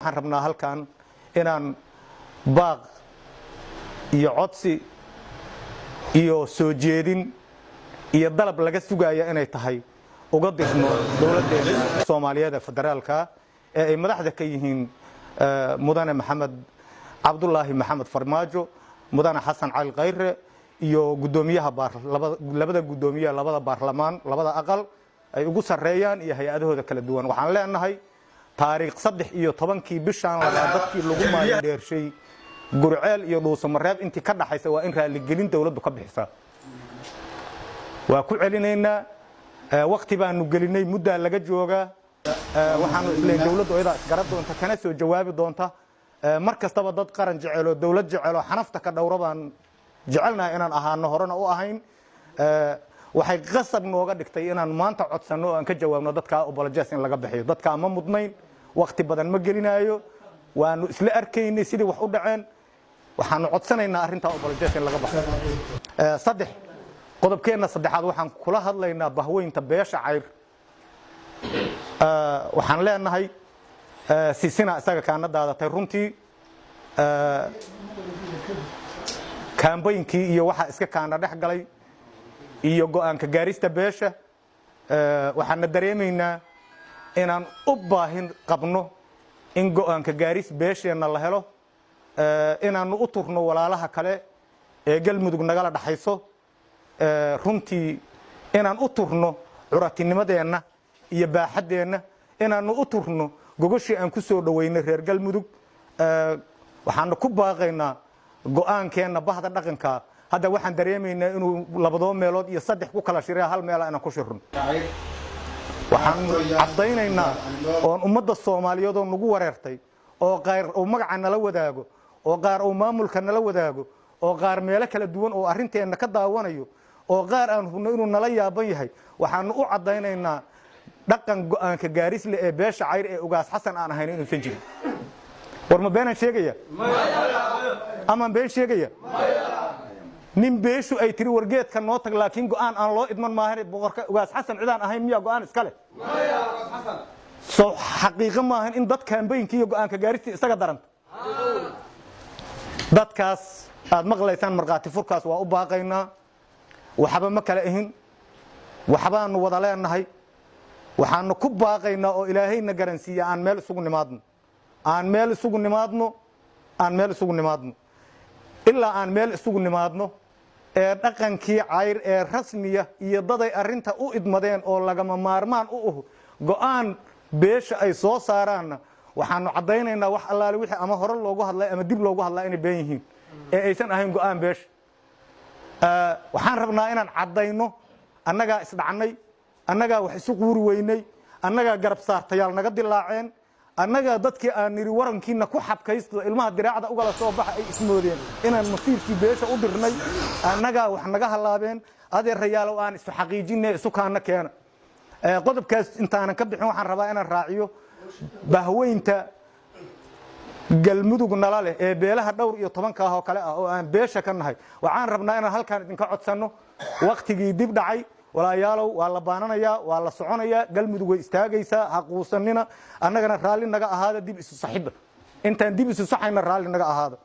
waxaan rabnaa halkan inaan baaq iyo codsi iyo soo jeedin iyo dalab laga sugaya inay tahay uga dirno dowladdeena Soomaaliyeed ee federaalka ee ay madaxda ka yihiin mudane Maxamed Cabdullaahi Maxamed Farmaajo mudane Xasan Cali Khayre iyo gudoomiyaha labada gudoomiye labada baarlamaan labada aqal ay ugu sareeyaan iyo hay'adahooda kala duwan waxaan leenahay taariikh 13 bishan dadkii lagu maalin dheershay gurceel iyo dhuusamareeb intii ka dhaxaysa waa in raali gelin dawladdu ka bixisaa waa ku celinaynaa waqti baanu gelinay muddo laga jooga waxaanu isleen dawladdu ayada isgarad doonta kana soo jawaabi doonta markastaba dad qaran jecel oo dawlad jecel oo xanafta ka dhowrabaan jecelnahay inaan ahaano horena u ahayn waxay qasab nooga dhigtay inaan maanta codsano aan ka jawaabno dadka apologies in laga bixiyo dadka ma mudnayn waqti badan ma gelinayo waanu isla arkaynay sidii wax u dhaceen waxaanu codsanaynaa arinta apologies in laga bixiyo saddex qodobkeena saddexaad waxaan kula hadlaynaa bahweynta beesha cayr waxaan leenahay sisina isaga kaana daadatay runtii campaign-kii iyo waxa iska kaana dhex galay iyo go'aanka gaarista beesha waxaan dareemaynaa inaan u baahin qabno in go'aanka gaaris beesheena la helo inaan u turno walaalaha kale ee galmudug nagala dhaxayso runtii inaan u turno curatinimadeena iyo baaxadeena inaan u turno gogoshii aan ku soo dhaweynay reer galmudug waxaan ku baaqaynaa go'aankeena bahda dhaqanka hadda waxaan dareemaynaa inuu labadoo meelood iyo saddex ku kala shiray hal meel aan ku shirno waxaan cadaynaynaa oo ummadda Soomaaliyeed oo nagu wareertay oo qaar oo magaca nala wadaago oo qaar oo maamulka nala wadaago oo qaar meelo kala duwan oo arinteena ka daawanayo oo qaar aan hubno inuu nala yaaban yahay waxaan u cadaynaynaa dhaqan go'aanka gaaris leh ee beesha cayr ee ugaas xasan aan ahayn inuu san jirin war ma beenan sheegaya ama been sheegaya nin beeshu ay tiri wargeedka noo tag laakiin go'aan aan loo idman maahan boqorka ugaas xasan cidaan ahayn miya go'aan iska leh soo xaqiiqo maahan in dad campaign-kii iyo go'aanka gaarista isaga daran dadkaas aad maqlaysaan marqaati furkaas waa u baaqaynaa waxba ma kala ahin waxbaanu wada leenahay waxaanu ku baaqaynaa oo ilaahayna garansiiya aan meel isugu nimaadno ilaa aan meel isugu nimaadno ee dhaqankii cayr ee rasmiya iyo daday arinta u idmadeen oo lagama maarmaan u go'aan beesha ay soo saaraan waxaanu cadaynaynaa wax allaale wixii ama hore loogu hadlay ama dib loogu hadlay inay been yihiin ee aysan ahayn go'aan beesha waxaan rabnaa inaan cadayno annaga isdhacnay annaga wax isu quuri weynay annaga garab saartayaal naga dilaaceen annaga dadkii aan niri warankiina ku xabkaysto ilmaha diraacada uga soo baxa ay ismoodeen inaan masiirkii beesha u dirnay annaga wax naga halaabeen adeerayaal oo aan isu xaqiijinay isu kaana keena qodobkaas intaan ka bixin waxaan rabaa inaan raaciyo bahweynta galmudug nala leh ee beelaha dhowr iyo 10 oo kale ah oo aan beesha ka nahay waxaan rabnaa inaan halkaan idinka codsano waqtigii dib dhacay walaayaalow waa la baananayaa waa la soconayaa galmudug way istaagaysaa haquusanina annagana raali naga ahaada dib isu saxida intaan dib isu saxayna raali naga ahaada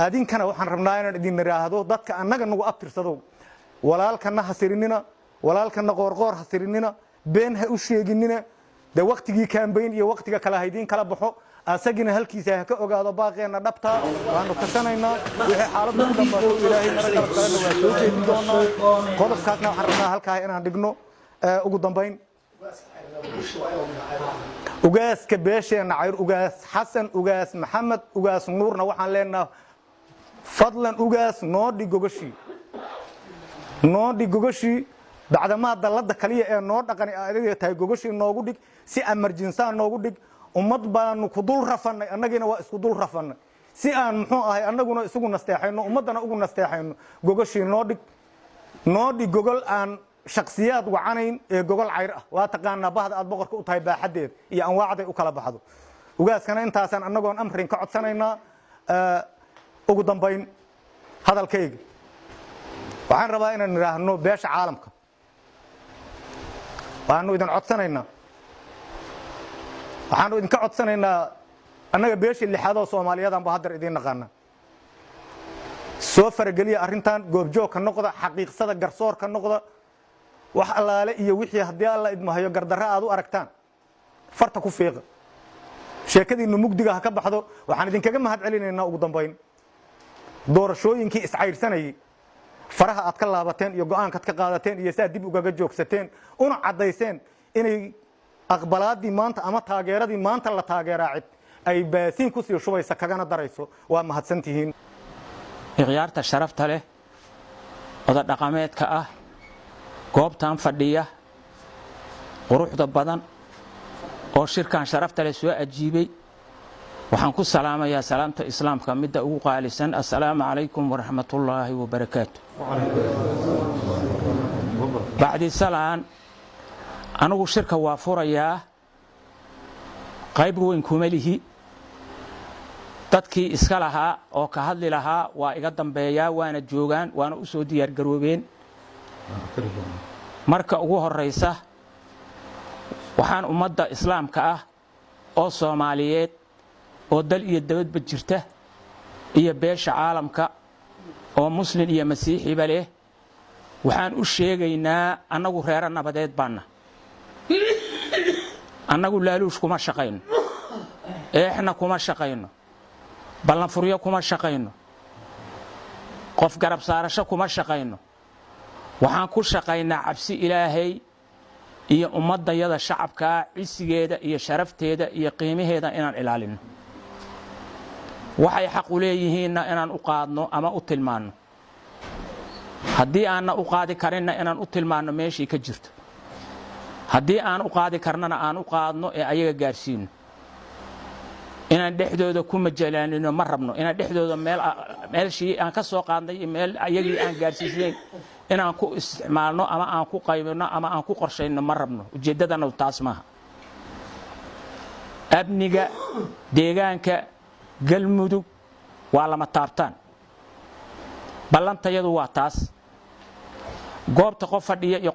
aadinkana waxaan rabnaa inaan idin niraahdo dadka annaga nagu abtirsado walaalkana hasirinina walaalkana qoorqoor hasirinina been ha u sheeginina de waqtigii campaign iyo waqtiga kala haydin kala baxo asagina halkiisa ka ogaado baaqeena dhabta waanu kasanaynaa wixii xaaladdu ku dhamaato ilaahay naga qabtaan waa soo jeedin doonaa qodobkaasna waxaan rabnaa halkaa inaan dhigno ugu dambayn ugaaska beesheena cayr ugaas xasan ugaas maxamed ugaas nuurna waxaan leenahay fadlan ugaas noo dhig gogoshi bacdama dalada kaliya ee noo dhaqani aadayda tahay gogoshi noogu dhig si emergency noogu dhig ummad baanu ku dul rafanay annagina waa isku dul rafanay si aan muxuu ahay annaguna isugu nasteexayno ummadana ugu nasteexayno gogoshi noo dhig gogol aan shakhsiyaad wacanayn ee gogol cayr ah waa taqaanaa bahda aad boqorka u tahay baaxadeed iyo anwaacday u kala baxdo ugaaskana intaasan annagoon amrin ka codsanaynaa ugu dambayn hadalkayga waxaan rabaa inaan niraahno beesha caalamka waanu idin codsanaynaa waxaanu idinka codsanaynaa annaga beeshii lixaad oo Soomaaliyadan ba hadda idin naqaana soo farageliya arrintan goobjoog ka noqda xaqiiqsada garsoor ka noqda wax allaale iyo wixii haddii alla idmahayo gardarra aad u aragtaan farta ku fiiqa sheekadiinu mugdiga ha ka baxdo waxaan idinkaga mahadcelinaynaa ugu dambayn doorashooyinkii iscayrsanayay faraha aad ka laabateen iyo go'aankaad ka qaadateen iyo saa dib ugaga joogsateen una cadayseen inay aqbalaadii maanta ama taageeradii maanta la taageeraacid ay baasiin ku sii shubaysa kagana darayso waa mahadsantihiin ikhyaarta sharafta leh oda dhaqameedka ah goobtan fadhiya quruxda badan oo shirkan sharafta leh soo ajiibay waxaan ku salaamayaa salaamta islaamka midda ugu qaalisan assalaamu calaykum waraxmatullaahi wabarakaatu bacdi salaan anigu shirka waa furayaa qayb weyn kuma lihi dadkii iska lahaa oo ka hadli lahaa waa iga dambeeyaa waana joogaan waana u soo diyaar garoobeen marka ugu horeysa waxaan ummadda islaamka ah oo Soomaaliyeed oo dal iyo dabadba jirta iyo beesha caalamka oo muslim iyo masiixiba leh waxaan u sheegaynaa annagu reer nabadeed baana annagu laaluush kuma shaqayno eexna kuma shaqayno ballan furiyo kuma shaqayno qof garab saarasho kuma shaqayno waxaan ku shaqaynaa cabsi Ilaahay iyo ummadayada shacabka cisigeeda iyo sharafteeda iyo qiimaheeda inaan ilaalino waxay xaq u leeyihiin inaan u qaadno ama u tilmaano haddii aan u qaadi karinna inaan u tilmaano meeshii ka jirto haddii aan u qaadi karnana aan u qaadno ee ayaga gaarsiino inaan dhexdooda ku majalaalino ma rabno inaan dhexdooda meelshii aan ka soo qaadnay meel ayagii aan gaarsiisnay inaan ku isticmaalno ama aan ku qaybino ama aan ku qorshayno ma rabno ujeedadana taas maaha abniga deegaanka galmudug waa lama taabtaan ballantayadu waa taas goobta qof fadhiya iyo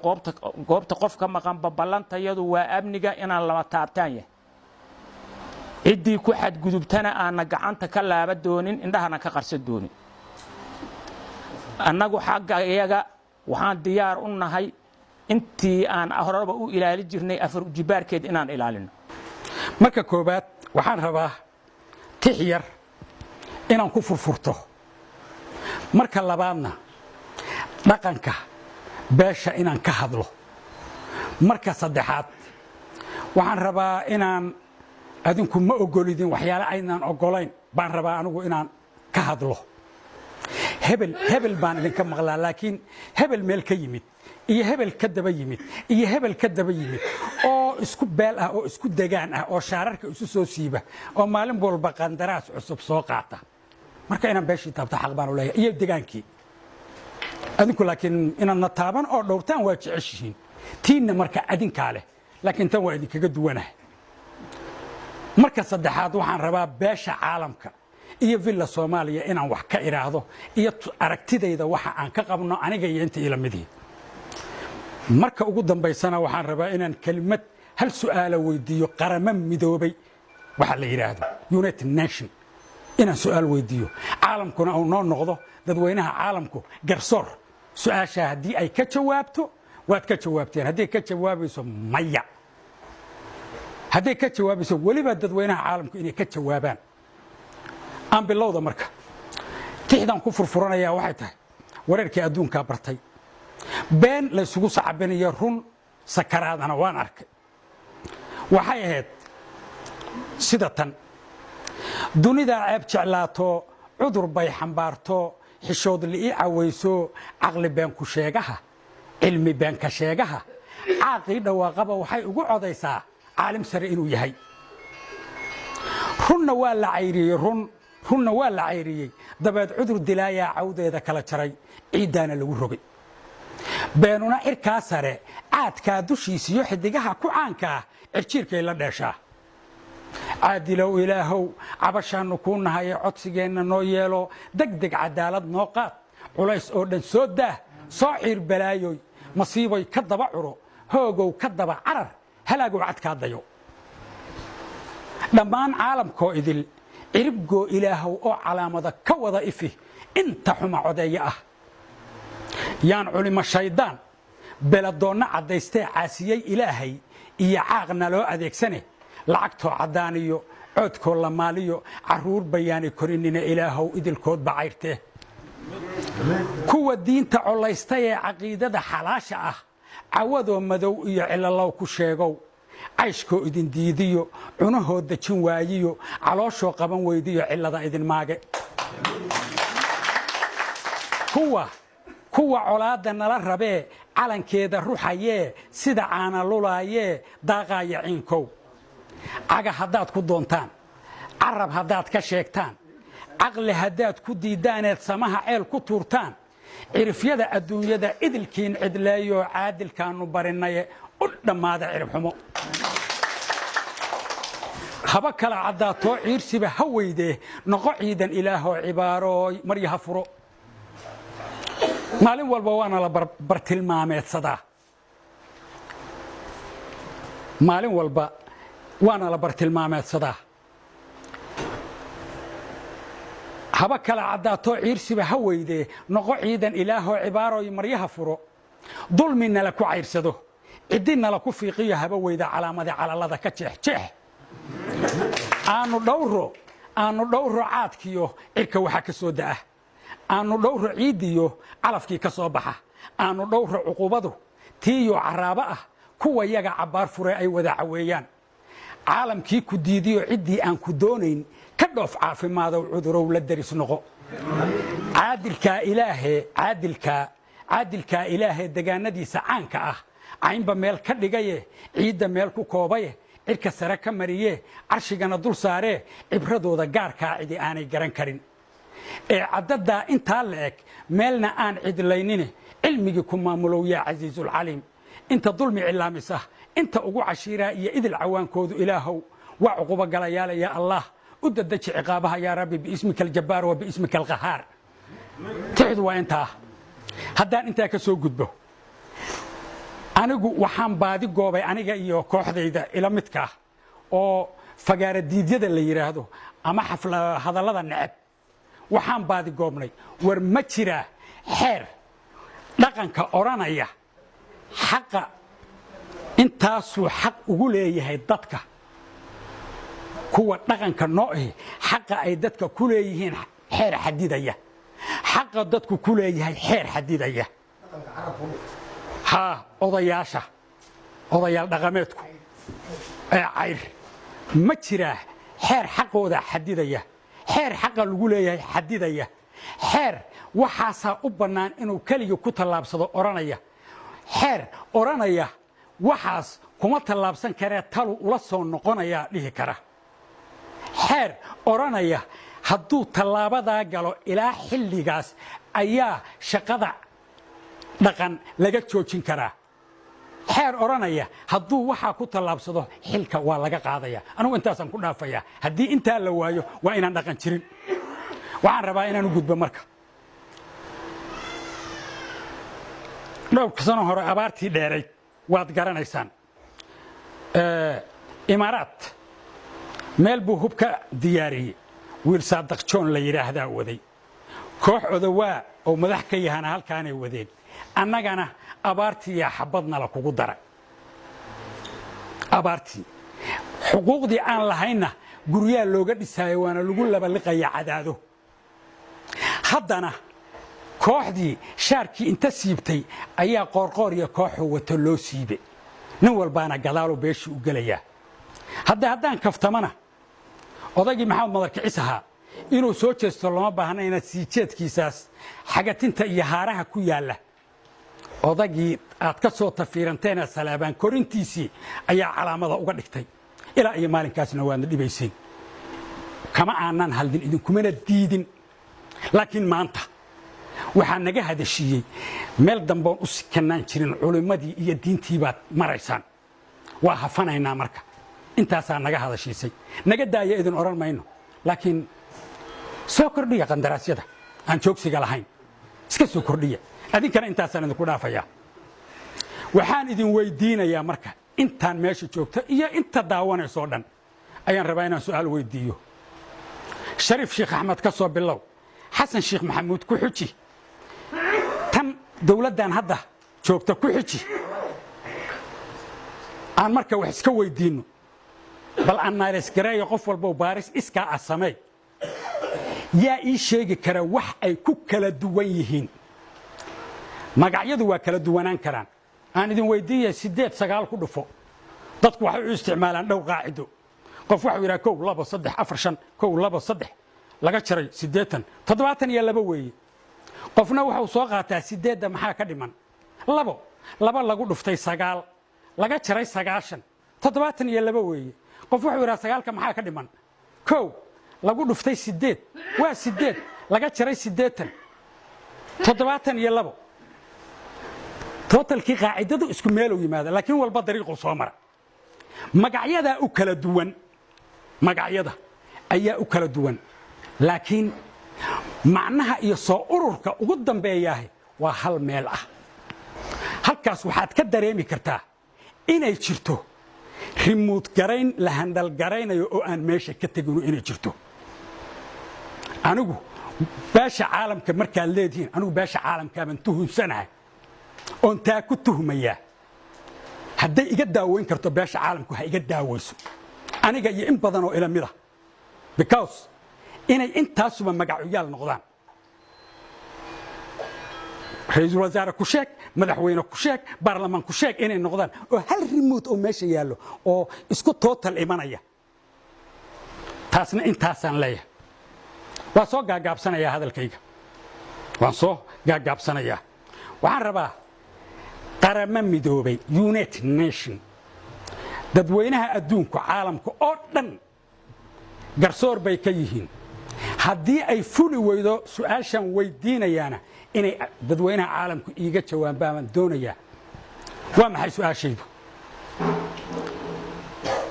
goobta qof ka maqan ballantayadu waa abniga inaan lama taabtaan yahay ciddii ku xadgudubtana aan gacanta ka laaba doonin indhahana ka qarsan doonin annagu xagga iyaga waxaan diyaar u nahay intii aan horeba u ilaali jirnay afar ujibaarkeed inaan ilaalino marka koobaad waxaan rabaa tix yar inaan ku furfurto marka labaadna dhaqanka beesha inaan ka hadlo marka saddexaad waxaan rabaa inaan adinku ma ogolidin waxyaalo aynaan ogolayn baan rabaa anigu inaan ka hadlo hebel baan idinka maqlaa laakiin hebel meel ka yimid iyo hebel ka daba yimid iyo hebel ka daba yimid oo isku beel ah oo isku degaan ah oo shaararka isu soo siiba oo maalin walba qandaraas cusub soo qaata marka inaan beeshii taabta xaq baan u leeyahay iyo degaankii adinku laakiin inaadna taaban oo dhowrtaan waa jeceshihiin tiinna marka adinkaa leh laakiin tan waa idinkaga duwanahay marka saddexaad waxaan rabaa beesha caalamka iyo villa Soomaaliya inaan wax ka iraahdo iyo aragtidayda waxa aan ka qabno aniga iyo inta ila midii marka ugu dambaysana waxaan rabaa inaan kelimad hal su'aalo weydiiyo qaramo midoobay waxa la yiraahdo United Nation inaan su'aal weydiiyo caalamkuna uu noo noqdo dadweynaha caalamku garsoor su'aasha haddii ay ka jawaabto waad ka jawaabteen haddii ka jawaabayso maya haddii ka jawaabayso waliba dadweynaha caalamku inay ka jawaabaan aan bilowda marka tixdan ku furfuranaya waxay tahay wareerkii adduunka bartay been la isugu sacabinayo run sakaraadana waan arkay waxay ahayd sida tan dunida ceeb jeclaato cudur bay xambaarto xishood li cawayso aqli been ku sheegaha cilmi been ka sheegaha caaqi dhawaaqaba waxay ugu codaysaa caalim sare inuu yahay runna waa la cayriyay runna waa la cayriyay dabeed cudur dilaaya cawdeeda kala jaray ciidana lagu rogay beenuna irka sare caadka dushiisa iyo xidigaha ku caanka ah cirjiirkay la dheeshaa caadilow ilaahow cabashaanu ku nahay codsigeena noo yeelo degdeg cadaalad noo qaad culays oo dhan soo daa soo ciir balaayoy masiibay ka daba curo hoogow ka daba carar halaagow cadkaa dayo dhammaan caalamkoo idil ciribgoo ilaahow oo calaamada ka wada ifi inta xuma codeeya ah yaan culimo shaydaan beladoonna caddaystee caasiyey ilaahay iyo caaqna loo adeegsane lacagtoo caddaan iyo coodkoo la maaliyo carruur bayaanay korinina ilaahow idilkood bacayrtee kuwa diinta collaystay ee caqiidada xalaasha ah cawadoo madow iyo cilalow ku sheegow cayshkoo idin diidiyo cunahoo dejin waayiyo calooshoo qaban weydiyo cillada idin maage kuwa colaadda nala rabee calankeeda ruxayee sida caana lulaayee daaqaaya ciinkow caga haddaad ku doontaan carab haddaad ka sheegtaan caqli haddaad ku diiddaaneed samaha ceel ku tuurtaan cirifyada adduunyada idilkiin cidleeyoo caadilkaannu barinaye u dhammaada ciribxumo haba kala caddaatoo ciirsiba ha weydee noqo ciidan ilaahoo cibaarooy maryaha furo maalin walba waana la bartilmaameedsadaa maalin walba waana la bartilmaameedsadaa haba kala caddaatoo ciirsiba ha weydee noqo ciidan ilaahoo cibaarooy maryaha furo dulmi nala ku cayrsado ciddi nala ku fiiqiyo haba weyda calaamadii calalada ka jeexjeex aanu dhowro caadkiyo cirka waxa ka soo da'a aanu dhowro ciiddiyo calafkii ka soo baxa aanu dhowro cuqubadu tiiyo carraabo ah kuwa yaga cabbaar fure ay wada caweeyaan caalamkii ku diidiyo ciddii aan ku doonayn ka dhoof caafimaadow cudurow la deris noqo caadilkaa ilaahee degaanadiisa caanka ah caynba meel ka dhigaye ciidda meel ku koobaye cirka sare ka mariye carshigana dul saaree cibradooda gaarkaa cidi aanay garan karin ee caddadaa intaa la eg meelna aan cidlaynine cilmigii ku maamulow yaa casiisulcaliim inta dulmi cilaamisa inta ugu cashiiraa iyo idil cawaankoodu ilaahow waa cuqubo galayaala yaa allah u dadaji ciqaabaha yaa rabbi biismika aljabbaar wa biismika alqahaar tixdu waa intaa haddaan intaa ka soo gudbo anigu waxaan baadi goobay aniga iyo kooxdayda ila midkaa oo fagaara diidyada la yidhaahdo ama hadallada neceb waxaan baadi goobnay war ma jiraa xeer dhaqanka odhanaya xaqa intaasuu xaq ugu leeyahay dadka kuwa dhaqanka noo ahi xaqa ay dadka ku leeyihiin xeer xadidaya xaqa dadku ku leeyahay xeer xadidaya haa odayaal dhaqameedku ee cayr ma jiraa xeer xaqooda xadidaya xeer xaqa lagu leeyahay xadidaya xeer waxaasaa u bannaan inuu keligii ku tallaabsado odhanaya xeer odhanaya waxaas kuma tallaabsan karee talu ula soo noqonayaa dhihi kara xeer odhanaya hadduu tallaabadaa galo ilaa xilligaas ayaa shaqada dhaqan laga joojin karaa xeer odhanaya hadduu waxaa ku tallaabsado xilka waa laga qaadaya anugu intaasaan ku dhaafayaa haddii intaa la waayo waa inaan dhaqan jirin waxaan rabaa inaan u gudbo marka dhowrka sano hore abaartii dheerayd waad garanaysaan imaaraad meel buu hub ka diyaariyey wiil saadaq joon la yidhaahdaa waday koox odawaa oo madax ka yahana halkaanay wadeen annagana abaartii yaa xabadnala kugu daray abaartii xuquuqdii aan lahaynna guryaa looga dhisaayo waana lagu labaliqaya cadaado haddana kooxdii shaarkii inta siibtay ayaa qoorqoor iyo kooxuu wato loo siibe nin walbaana gadaaluu beeshii u gelayaa haddaan kaftamana odaygii maxamed madarkicis ahaa inuu soo jeesto lama baahna inaad sii jeedkiisaas xagatinta iyo haaraha ku yaalla odagii aad ka soo tafiiranteena salaabaan korintiisii ayaa calaamada uga dhigtay ilaa iyo maalinkaasna waadna dhibayseen kama aanan haldin idinkumana diidin laakiin maanta waxaa naga hadashiiyey meel damboon u sikanaan jirin culimmadii iyo diintii baad maraysaan waa hafanaynaa marka intaasaa naga hadashiisay naga daaya idin odhan mayno laakiin soo kordhiya qandaraasyada aan joogsiga lahayn iska soo kordhiya adinkana intaasaan idinku dhaafayaa waxaan idin weydiinayaa marka intaan meesha joogta iyo inta daawanaysoo dhan ayaan rabaa inaan su'aal weydiiyo shariif sheekh axmed ka soo bilow xasan sheekh maxamuud ku xuji tan dawladdan hadda joogta ku xuji aan marka wax iska weydiinno bal annaalis gareeyo qof walba baaris iskaa ah samey yaa ii sheegi kara wax ay ku kala duwan yihiin magacyadu waa kala duwanaan karaan aan idin weydiiyay 8-9 ku dhufo dadku waxay u isticmaalaan dhow qaacido qof waxa yiraahdaa 1 2 3 4 5 1 2 3 laga jaray 80 72 weeye qofna waxa uu soo qaataa 8 maxaa ka dhiman laba lagu dhuftay 9 laga jaray 90 72 weeye qof waxa yiraahdaa 9 maxaa ka dhiman lagu dhuftay 8 waa 8 laga jaray 80 72 totalkii qaacidadu isku meel u yimaada laakiin walba dariiqo soo mara magacyada u kala duwan magacyada ayaa u kala duwan laakiin macnaha iyo soo ururka ugu dambeeyahay waa hal meel ah halkaas waxaad ka dareemi kartaa inay jirto remote garayn la handal garaynayo oo aan meesha ka tagino inay jirto anigu beesha caalamka markaad leedihiin anigu beesha caalamka baan tuhumsanahay oon taa ku tuhmayaa hadday iga daaweyn karto beesha caalamku ha iga daaweyso aniga iyo in badan oo ila mid ah because inay intaasuba magacuyaal noqdaan ra'iisul wasaare ku sheeg madaxweyne ku sheeg baarlamaan ku sheeg inay noqdaan oo hal remote oo meesha yaallo oo isku total imanaya taasna intaasaan leeyahay waan soo gaagaabsanayaa hadalkayga waan soo gaagaabsanayaa waxaan rabaa qaramo midoobay United Nation dadweynaha adduunka caalamka oo dhan garsoor bay ka yihiin haddii ay fuli weydo su'aashan weydiinayaana inay dadweynaha caalamku iiga jawaabaan doonaya waa maxay su'aashaydu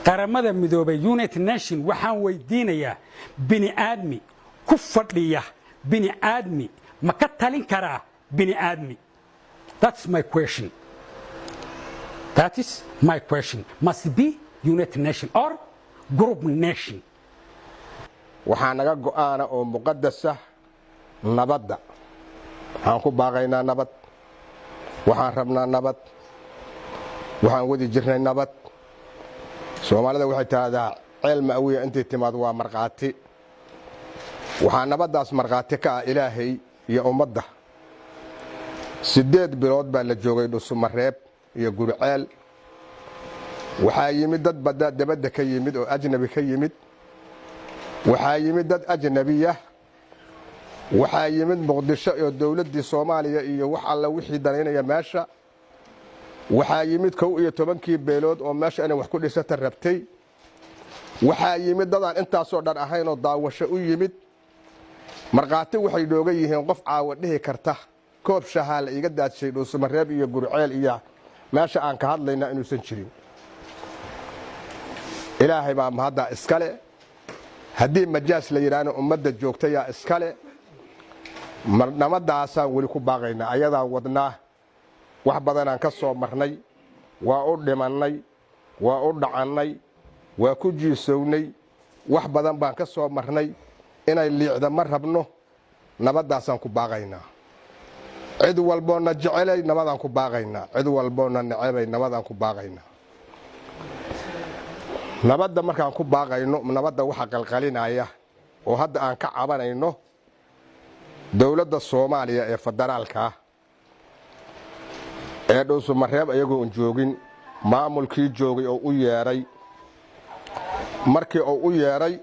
qaramada midoobay United Nation waxaan weydiinayaa bini aadmi ku fadhiya bini aadmi ma ka talin karaa bini aadmi that's my question that is my question must be United Nation or group nation waxaa naga go'aana oo muqaddasa nabadda waxaan ku baaqaynaa nabad waxaan rabnaa nabad waxaan wadi jirnay nabad Soomaalida waxay taada cilmi awiya intii timaad waa marqaati waxaa nabadaas marqaati ka Ilaahay iyo ummadda 8 bilood baa la joogay Dhuusumareeb iyo Gurceel waxaa yimid dad dabadda ka yimid oo ajnabi ka yimid waxaa yimid dad ajnabiya waxaa yimid Muqdisho iyo dawladda Soomaaliya iyo wax alla wixii dareynaya meesha waxaa yimid 12 beelood oo meesha inay wax ku dhisata rabtay waxaa yimid dadaan intaas oo dhan ahayn oo daawasho u yimid marqaati waxay dhooga yihiin qof caawa dhihi karta koob shahaal iga daadshay Dhuusumareeb iyo Gurceel iyo meesha aan ka hadlayna inuusan jirin Ilaahay baa mahada iskale haddii majaas la yiraahdo ummadda joogta yaa iskale marnamadaasaan wali ku baaqaynaa ayadaa wadnaa wax badan aan ka soo marnay waa u dhimannay waa u dhacannay waa ku jiisownay wax badan baan ka soo marnay inay liicda ma rabno nabadaasaan ku baaqaynaa cid walboona jecelay nabadaan ku baaqaynaa cid walboona necebay nabadaan ku baaqaynaa nabadda markaan ku baaqayno nabadda waxa qalqalinaya oo hadda aan ka cabanayno dawladda Soomaaliya ee federaalka ee Dhuusumareeb ayagoo joogin maamulkii joogay oo u yeeray markii oo u yeeray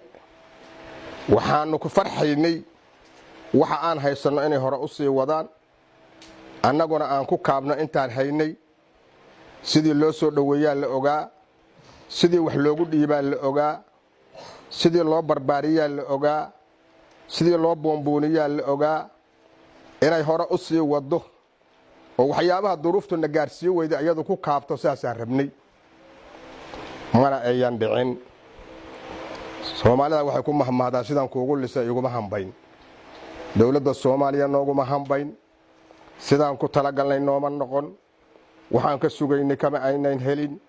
waxaanu ku farxaynay waxa aan haysano inay hore u sii wadaan annaguna aan ku kaabno intaan haynay sidii loo soo dhaweeyay la ogaa sidii wax loogu dhiibaa la ogaa sidii loo barbaariyaa la ogaa sidii loo boombooniyaa la ogaa inay hore u sii wado oo waxyaabaha duruuftu na gaarsiin weyday ayadu ku kaabto saasaan rabnay mana ayan dhicin Soomaalida waxay ku mahmaadaan sidaan kuugu lisay iguma hambayn dawladda Soomaaliya nooguma hambayn sidaan ku talagalnay nooma noqon waxaan ka sugaynay kama aynayn helin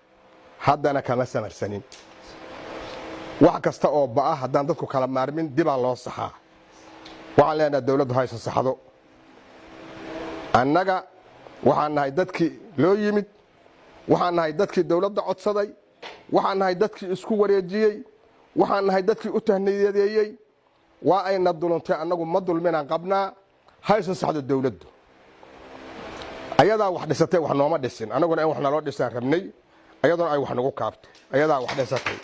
haddana kama samarsanin wax kasta oo ba'a haddaan dadku kala maarmin dibaa loo saxaa waxaan leenahay dawladdu haysa saxdo annaga waxaan nahay dadkii loo yimid waxaan nahay dadkii dawladda codsaday waxaan nahay dadkii isku wareejiyey waxaan nahay dadkii u tahniyadeeyey waa ayna duluntay annagu ma dulminaan qabnaa haysa saxdo dawladdu ayadaa wax dhisatay wax nooma dhisin annaguna in wax naloo dhisaan rabnay ayaduna ay wax nagu kaabto ayadaa wax dhisatay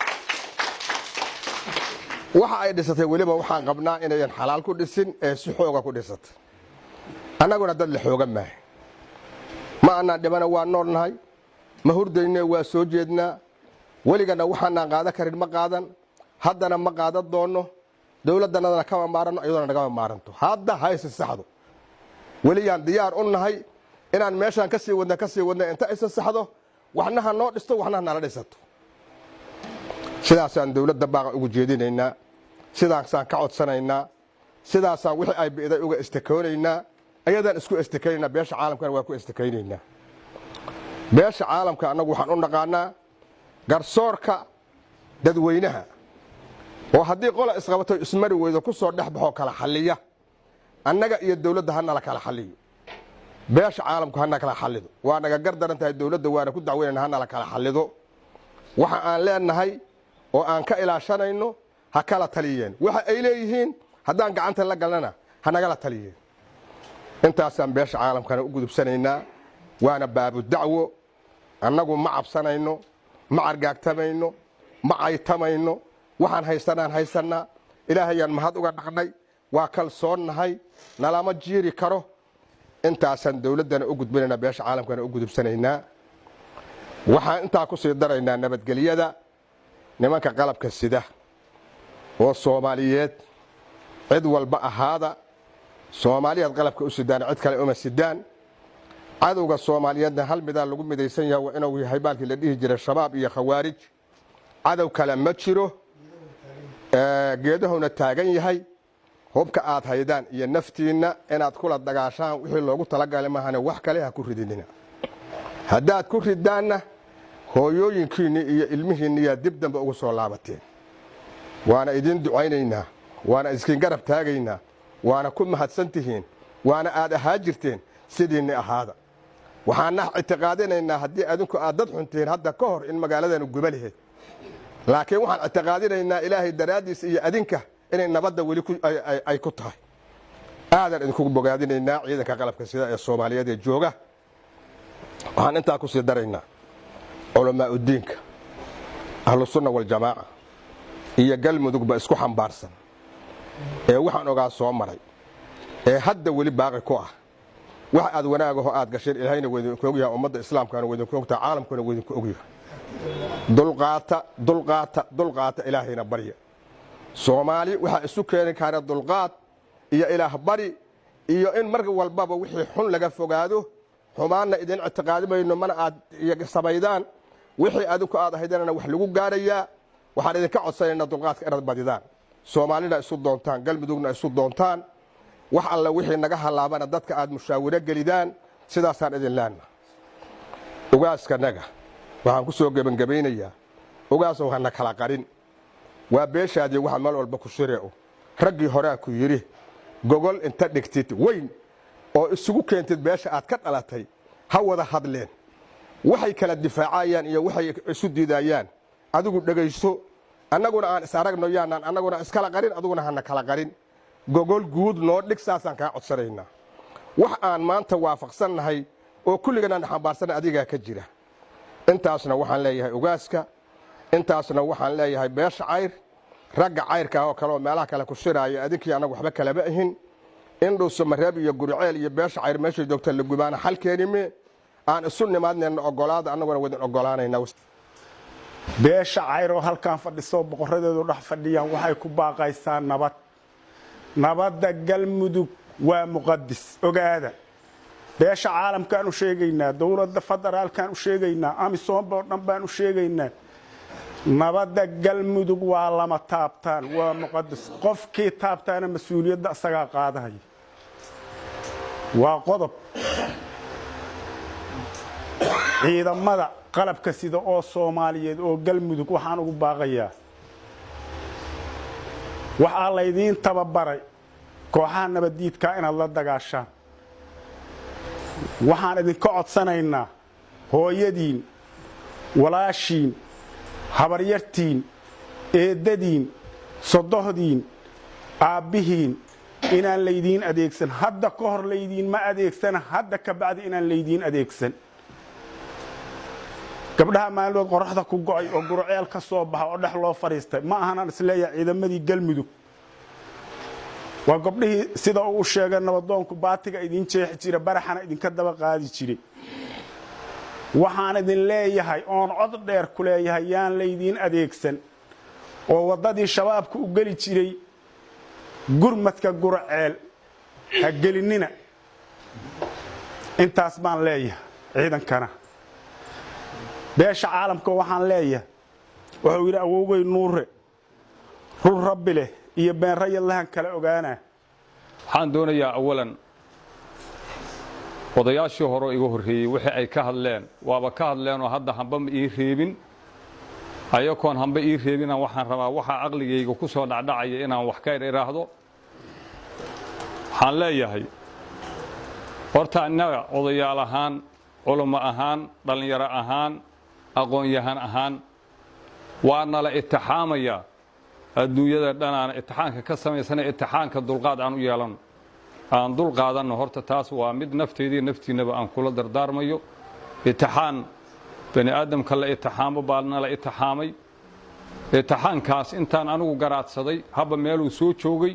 waxa ay dhisatay weliba waxaan qabnaa inayan xalaal ku dhisin ee si xooga ku dhisatay annaguna dad la xooga maahay ma annaan dhibana waa noolnahay ma hurdayne waa soo jeednaa weligana waxaanaan qaadan karin ma qaadan haddana ma qaadan doonno dawladdannadana kama maaranno iyaduna nagama maaranto hadda haysa saxdo weliyaan diyaar u nahay inaan meeshaan ka sii wadna inta isa saxdo waxna ha noo dhisto waxna ha nala dhisato sidaasaan dawladda baaqa ugu jeedinaynaa sidaasaan ka codsanaynaa sidaasaan wixii ay bi'day uga istikoonaynaa ayadaan isku istikaynaynaa beesha caalamkana waa ku istikaynaynaa beesha caalamka annagu waxaan u naqaanaa garsoorka dadweynaha oo haddii qola isqabato ismari weydo ku soo dhex baxoo kala xalliya annaga iyo dawladda ha nala kala xalliyo beesha caalamku ha nala kala xallido waa naga gar daran tahay dawladda waana ku dacweynayna ha nala kala xallido waxa aan leenahay oo aan ka ilaashanayno ha kala taliyeen waxa ay leeyihiin haddaan gacanta la galnana ha nagala taliyeen intaasaan beesha caalamkana u gudubsanaynaa waana baabu dacwo annagu ma cabsanayno ma argaagtamayno ma caytamayno waxaan haysanaan haysannaa ilaahayaan mahad uga dhaqnay waa kalsoonnahay nalama jiiri karo intaasaan dawladdana u gudbinaynaa beesha caalamkana u gudubsanaynaa waxaan intaa ku sii daraynaa nabadgelyada nimanka qalabka sida oo soomaaliyeed cid walba ahaada soomaaliyaad qalabka u sidaan cid kale uma sidaan cadowga soomaaliyeedna hal midaan lagu midaysan yahay waa inuu yahay baalkii la dhihi jiray shabaab iyo khawaarij cadow kale ma jiro geedahuna taagan yahay hubka aad haydaan iyo naftiinna inaad kula dagaashaan wixii loogu talagalay maahane wax kale ha ku ridinina haddaad ku ridaanna hooyooyinkiinni iyo ilmihiinniyaa dib dambe ugu soo laabateen waana idin ducaynaynaa waana iskiin garab taagaynaa waana ku mahadsan tihiin waana aad ahaa jirteen sidiinni ahaada waxaana ictiqaadinaynaa haddii adinku aad dad xuntihiin hadda ka hor in magaaladanu guba lahayd laakiin waxaan ictiqaadinaynaa ilaahay daraaddiis iyo adinka inay nabadda weli ay ku tahay aadaan idinku bogaadinaynaa ciidanka qalabka sida ee soomaaliyeed ee jooga waxaan intaa ku sii daraynaa culamaa uddiinka ahlusunna waljamaaca iyo galmudugba isku xambaarsan ee waxaan ogaa soo maray ee hadda weli baaqi ku ah wax aad wanaagaho aad gasheen ilaahayna weydinku ogyahay ummadda islaamkana weydinku ogtahay caalamkuna weydinku ogyahay dulqaata ilaahayna barya soomaali waxaa isu keeni kara dulqaad iyo ilaah bari iyo in mar walbaba wixii xun laga fogaado xumaanna idin ictiqaadimayno mana aad samaydaan wixii adinku aad ahaydana wax lagu gaarayaa waxaan idinka codsanaynaa dulqaadka inaad badidaan soomaalina isu doontaan galmudugna isu doontaan wax alla wixii naga halaabana dadka aad mushaawiro gelidaan sidaasaan idin leenna ugaaskanaga waxaan ku soo gebangabaynayaa ugaasow hana kala qarin waa beeshaadii waxa meel walba ku shireo raggii horaa ku yidhi gogol inta dhigtid weyn oo isugu keentid beesha aad ka dhalatay ha wada hadleen waxay kala difaacayaan iyo waxay isu diidayaan adigu dhegayso annaguna aan is aragno yaanaan annaguna iskala qarin adiguna hana kala qarin gogol guud noo dhig saasaan kaa codsanaynaa wax aan maanta waafaqsannahay oo kulligan aan xambaarsanay adigaa ka jira intaasna waxaan leeyahay ugaaska intaasna waxaan leeyahay beesha cayr ragga cayrka oo kale oo meelaha kale ku shiraaya adinkii annagu waxba kalama ahin indhuusa mareeb iyo guriceel iyo beesha cayr meeshay joogta la gubaana xalkeenime aan isu nimaadnayna ogolaada annaguna wadin ogolaanaynaa beesha cayr oo halkaan fadhiso boqoradeedu dhex fadhiyaan waxay ku baaqaysaa nabadda galmudug waa muqadis ogaada beesha caalamkaan u sheegaynaa dowladda federaalkaan u sheegaynaa amisoomba oo dhan baan u sheegaynaa nabadda galmudug waa lama taabtaan waa muqadis qofkii taabtaana mas-uuliyadda isagaa qaadahaya waa qodob ciidamada qalabka sida oo soomaaliyeed oo galmudug waxaan ugu baaqayaa waxaa laydiin tababaray kooxaha nabaddiidkaa inaad la dagaashaan waxaan idinka codsanaynaa hooyadiin walaashiin habaryartiin eeddadiin sodohdiin aabbihiin inaan laydiin adeegsan hadda ka hor laydiinma adeegsana hadda ka bacdi inaan laydiin adeegsan gabdhaha maalmood qoraxda ku go'ay oo guruceel ka soo baxa oo dhex loo fadhiistay ma ahanaan isleeyahay ciidamadii galmudug waa gabdhihii sida uu sheegay nabadoonku baatiga idin jeexi jira baraxana idinka daba qaadi jiray waxaan idin leeyahay oon cod dheer ku leeyahay yaan laydiin adeegsan oo waddadii shabaabku u geli jiray gurmadka guruceel ha gelinina intaas baan leeyahay ciidankana beesha caalamka waxaan leeyahay wuxuu yidhi awowgay nuure rur rabbi leh iyo been rayadlahan kala ogaanaa waxaan doonayaa awalan odayaashii hore iga horreeyey wixii ay ka hadleen waaba ka hadleenoo hadda hamba ma ii reebin ayakoon hamba ii reebina waxaan rabaa waxaa caqligayga ku soo dhacdhacaya inaan wax ka idhaahdo waxaan leeyahay horta innaga odayaal ahaan culummo ahaan dhallinyaro ahaan aqoon-yahan ahaan waa nala itixaamayaa adduunyada dhanaana itixaanka ka samaysana itixaanka dulqaad aan u yeelanno aan dul qaadanno horta taas waa mid nafteedii naftiinnaba aan kula dardaarmayo itixaan bani aadamka la itixaamo baa nala itixaamay itixaankaas intaan anigu garaadsaday habba meeluu soo joogay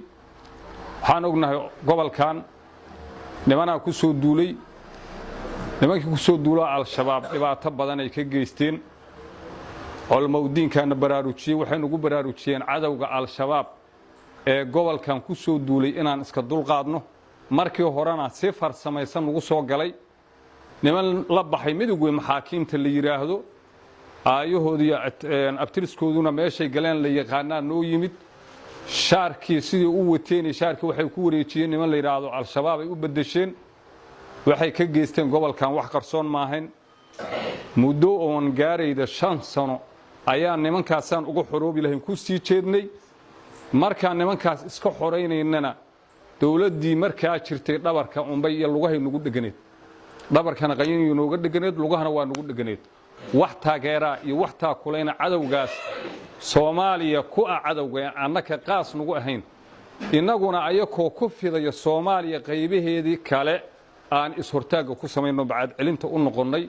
waxaan ognahay gobolkan nimanaa ku soo duulay nimankii ku soo duulaa al-shabaab dhibaato badan ay ka geysteen culmowdiinkaana baraarujiyey waxay nagu baraarujiyeen cadowga al-shabaab ee gobolkan ku soo duulay inaan iska dulqaadno markii horena si farsamaysan nagu soo galay niman la baxay midowgey maxaakiimta la yidhaahdo aayahoodiiyo abtiriskooduna meeshay galeen la yaqaanaa noo yimid shaarkii sidii u wateen shaarkii waxay ku wareejiyeen niman la yidhaahdo al-shabaab ay u beddesheen waxay ka geysteen gobolkan wax qarsoon maahayn muddo oon gaarayda 5 sano ayaa nimankaasaan uga xoroobi lahayn ku sii jeednay markaan nimankaas iska xoreynayna dawladdii markaa jirtay dhabarka unbay iyo lugahay nagu dheganeed dhabarkana qayniyo nooga dheganeed lugahana waa nagu dheganeed wax taageeraa iyo wax taakulayna cadowgaas Soomaaliya ku cadowga annaka qaas nagu ahayn inaguna ayakoo ku fidaya Soomaaliya qaybaheedii kale aan is-hortaaga ku samayno bacad celinta u noqonnay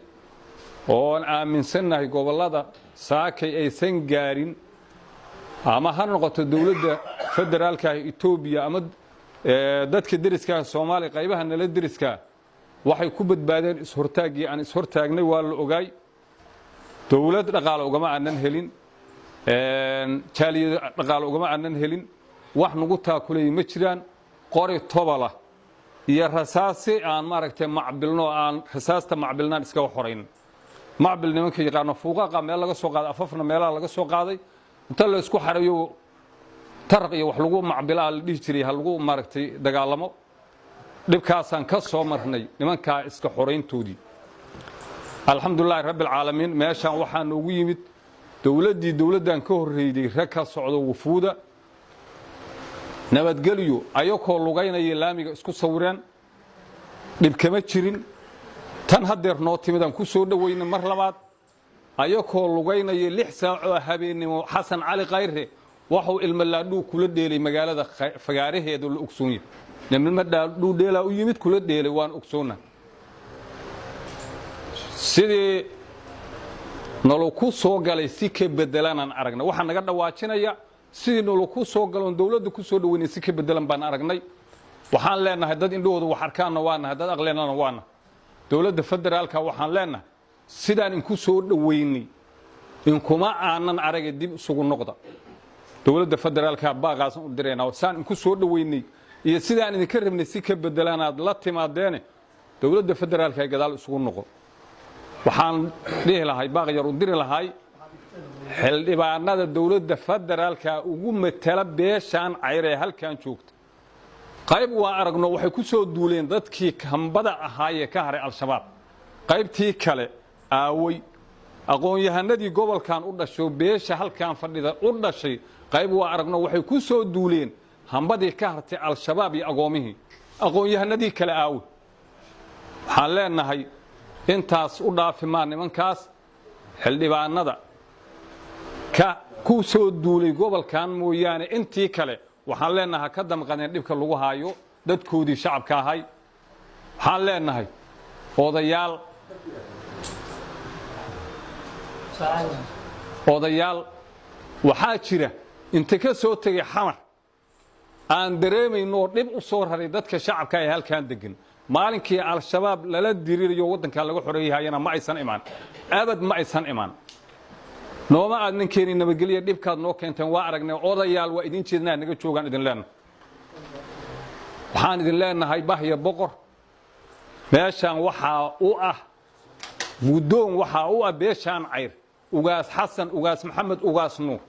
oon aaminsannahay gobollada saakay aysan gaarin ama ha noqoto dawladda federaalka Itoobiya ama dadka deriska Soomaaliya qaybaha nala deriska waxay ku badbaadeen is-hortaagii aan is-hortaagnay waa la ogaay dawlad dhaqaale ugama aanan helin jaaliyad dhaqaale ugama aanan helin wax nagu taakulay ma jiraan qori tobala iyo rasaasi aan maaragtay macbilno aan rasaasta macbilnaan iska xoreyn macbil nimanka yaqaan fuuqaqa meel laga soo qaaday afafna meelaha laga soo qaaday inta la isku xarayo tarq iyo wax lagu macbilaa la dhigi jiray hal lagu maaragtay dagaalamo dhibkaasaan ka soo marnay nimanka iska xoreyntoodii alxamdulilaahi rabbil caalamiin meeshaan waxaa noogu yimid dawladdan ka horreeyay rag ka socdo wufuuda nabadgelyo ayakoo lugaynaya laamiga isku sawireen dhib kama jirin tan hadeer noo timidaan ku soo dhaweeyna mar labaad ayakoo lugaynaya 6 saaco habeenimo xasan cali qayre waxuu ilma laadhuu kula dheelay magaalada fagaaraheedu la ogsoonyahay nimma dhaadhuu dheela u yimid kula dheelay waan ogsoona sidii nolol ku soo galay si ka bedelanaan aragna waxa naga dhawaajinaya sidii nolol ku soo galoon dawladda ku soo dhaweynay si ka bedelan baan aragnay waxaan leenahay dad indhahooda wax arkaana waana dad aqleenana waana dawladda federaalka waxaan leenahay sidaan in ku soo dhaweynay in kuma aanan aragay dib isugu noqda dawladda federaalka baaqaasan u direena saan in ku soo dhaweynay iyo sidaan idinka rabnay si ka bedelanaad la timaadeene dawladda federaalka ay gadaal isugu noqo waxaan dhihi lahay baaq yar u diri lahay xildhibaanada dawladda federaalka ugu matala beeshaan cayree halkan joogta qayb waa aragno waxay ku soo duuleen dadkii kambada ahaayee ka haray al-shabaab qaybtii kale aaway aqoon-yahanadii gobolkan u dhasho beesha halkan fadhida u dhashay qayb waa aragno waxay ku soo duuleen hambadii ka hartay al-shabaab iyo agoomihii aqoon-yahanadii kale aawi waxaan leenahay intaas u dhaafi maa nimankaas xildhibaanada ku soo duulay gobolkan mooyaane intii kale waxaan leenahay ka damqadeen dhibka lagu haayo dadkoodii shacabka ahay waxaan leenahay odayaal waxaa jira inta ka soo tegay xamar aan dareemayno oo dhib u soo raray dadka shacabka ee halkan degan maalinkii al-shabaab lala dirirayo waddanka laga xoreeyahayana ma aysan imaan abad ma aysan imaan nooma aadnan keenin nabadgelyo dhibkaad noo keenteen waa aragnay odayaal waa idin jeednaa naga joogaan idin leenahay waxaan idin leenahay bahya boqor meeshaan waxaa u ah guddoon waxaa u ah beeshaan cayr ugaas xasan ugaas maxamed ugaas nuur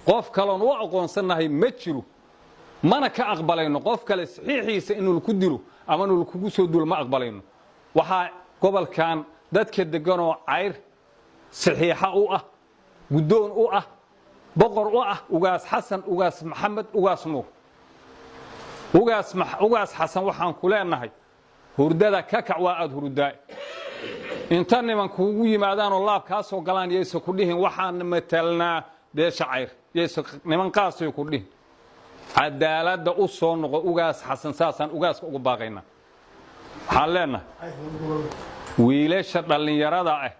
qof kaloon u aqoonsanahay ma jiro mana ka aqbalayno qof kale saxiixiisa inuu ku dilo ama inuu kugu soo dulo ma aqbalayno waxaa gobolkan dadka deganoo cayr saxiixa u ah guddoon u ah boqor u ah ugaas xasan ugaas maxamed ugaas nuur ugaas xasan waxaan ku leenahay hurdada ka kac waa aad hurdaa inta niman kuugu yimaadaanoo laab kaa soo galaan yaysa ku dhihin waxaan matalnaa beesha cayr yaysa niman qaasay ku dhihin cadaaladda u soo noqo ugaas xasan saasaan ugaaska ugu baaqaynaa waxaan leenahay wiilasha dhallinyarada ah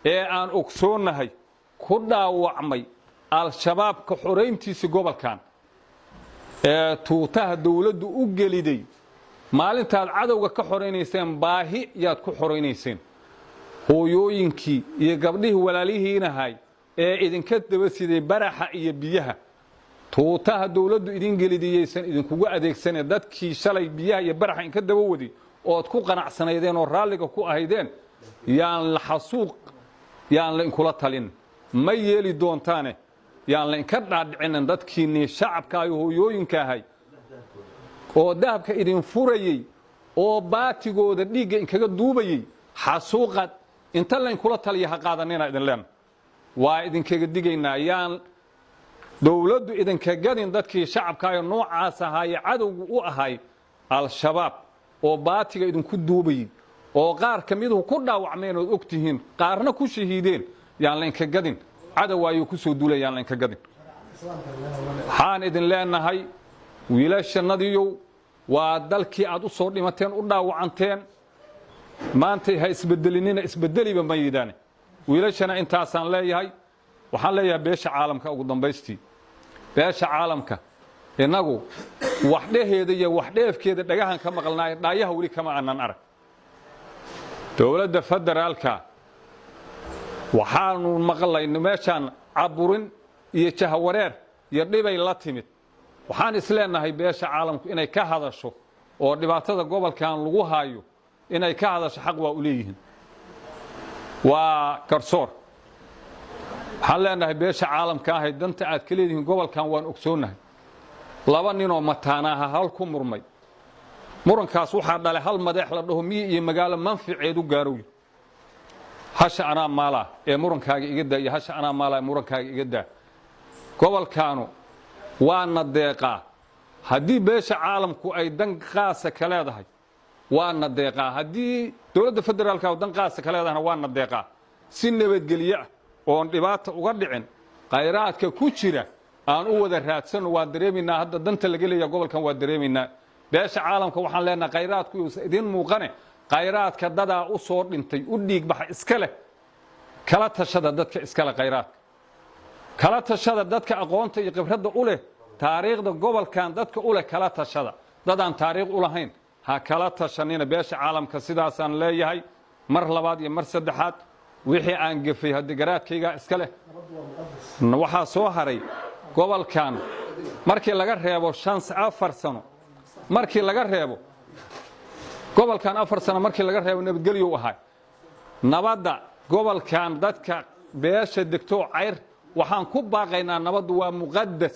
ee aan ogsoonnahay ku dhaawacmay al-shabaabka xorayntiisa gobolkan ee tuutaha dawladdu u geliday maalintaad cadowga ka xoraynayseen baahi yaad ku xoraynayseen hooyooyinkii iyo gabdhihii walaalihiinahay ee idinka daba siday baraxa iyo biyaha tuutaha dawladdu idin gelidiyaysan idinkugu adeegsanee dadkii shalay biyaha iyo baraxa inka daba waday ood ku qanacsanaydeen oo raalliga ku ahaydeen yaan la xasuuq yaan la inkula talin ma yeeli doontaane yaan la inka dhaadhicinin dadkiinnii shacabka iyo hooyooyinka ahay oo dahabka idin furayey oo baatigooda dhiigga inkaga duubayey xasuuqad inta laynkula taliya ha qaadanina idin leen waa idinkaga digaynaa yaan dawladdu idinka gadin dadkii shacabkaayo noocaas ahaaye cadowgu u ahay al-shabaab oo baatiga idinku duubayey oo qaar ka miduhu ku dhaawacmeen ood og tihiin qaarna ku shahiideen yaan laynka gadin cadow ayuu ku soo duulay yaan laynka gadin waxaan idin leenahay wiilashannadiiyow waa dalkii aad u soo dhimateen u dhaawacanteen maantay ha isbedelinina isbedeliba ma yidhaane wiilashana intaasaan leeyahay waxaan leeyahay beesha caalamka ugu dambaystii beesha caalamka innagu waxdheheeda iyo waxdheefkeeda dhagahan ka maqalnaayo dhaayaha weli kama aanan arag dowladda federaalka waxaanu maqlayno meeshaan caburin iyo jahawareer iyo dhibay la timid waxaan isleenahay beesha caalamku inay ka hadasho oo dhibaatada gobolkan lagu haayo inay ka hadasho xaq waa u leeyihiin waa garsoor waxaan leenahay beesha caalamka ahay danta aad ka leedihiin gobolkan waan ogsoonnahay laba ninoo mataanaaha hal ku murmay murankaas waxaa dhalay hal madeex la dhaho miyi iyo magaalo manficeedu gaarow hasha anaa maalaa ee murankaaga iga daa iyo hasha anaa maalaa ee murankaaga iga daa gobolkaanu waana deeqaa haddii beesha caalamku ay dan qaasa ka leedahay waana deeqaa haddii dowladda federaalka dan qaasa ka leedahayna waana deeqaa si nabadgelyo ah oon dhibaata uga dhicin khayraadka ku jira aan u wada raadsanno waa dareemaynaa hadda danta laga leeyaha gobolkan waa dareemaynaa beesha caalamka waxaan leenahay khayraadku yuusan idin muuqane khayraadka dadaa u soo dhintay u dhiigbaxa iska leh kala tashada dadka iska leh khayraadka kala tashada dadka aqoonta iyo khibradda u leh taariikhda gobolkan dadka u leh kala tashada dadaan taariikh u lahayn ha kala tashanina beesha caalamka sidaasaan leeyahay mar labaad iyo mar saddexaad wixii aan gefay haddii garaadkaygaa iska leh waxaa soo haray gobolkan markii laga reebo 4 sano markii laga reebo gobolkan 4 sano markii laga reebo nabadgelyo ahaa nabadda gobolkan dadka beesha degto cayr waxaan ku baaqaynaa nabaddu waa muqaddas